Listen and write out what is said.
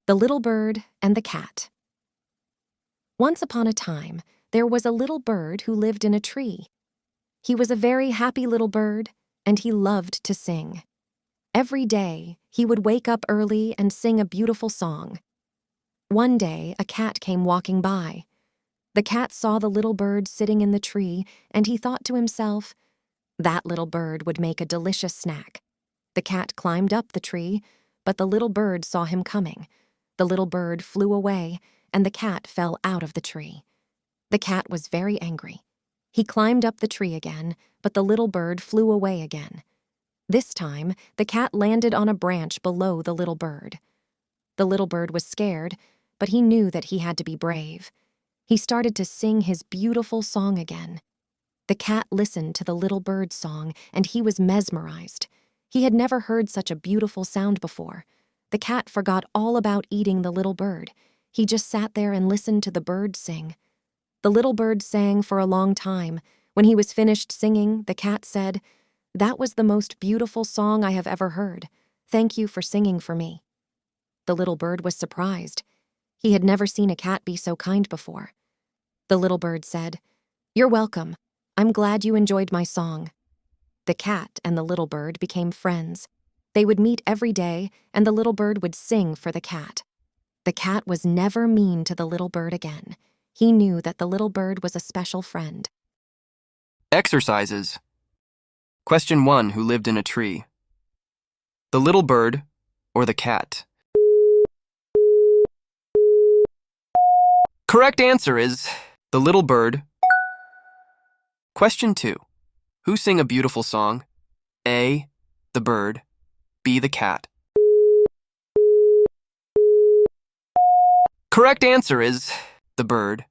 The Little Bird and the Cat. Once upon a time, there was a little bird who lived in a tree. He was a very happy little bird, and he loved to sing. Every day, he would wake up early and sing a beautiful song. One day, a cat came walking by. The cat saw the little bird sitting in the tree, and he thought to himself, "That little bird would make a delicious snack." The cat climbed up the tree, but the little bird saw him coming. The little bird flew away, and the cat fell out of the tree. The cat was very angry. He climbed up the tree again, but the little bird flew away again. This time, the cat landed on a branch below the little bird. The little bird was scared, but he knew that he had to be brave. He started to sing his beautiful song again. The cat listened to the little bird's song, and he was mesmerized. He had never heard such a beautiful sound before. The cat forgot all about eating the little bird. He just sat there and listened to the bird sing. The little bird sang for a long time. When he was finished singing, the cat said, "That was the most beautiful song I have ever heard. Thank you for singing for me." The little bird was surprised. He had never seen a cat be so kind before. The little bird said, "You're welcome. I'm glad you enjoyed my song." The cat and the little bird became friends. They would meet every day, and the little bird would sing for the cat. The cat was never mean to the little bird again. He knew that the little bird was a special friend. Exercises. Question 1. Who lived in a tree? The little bird or the cat? Correct answer is the little bird. Question 2. Who sang a beautiful song? A. The bird. B. The cat. Correct answer is the bird.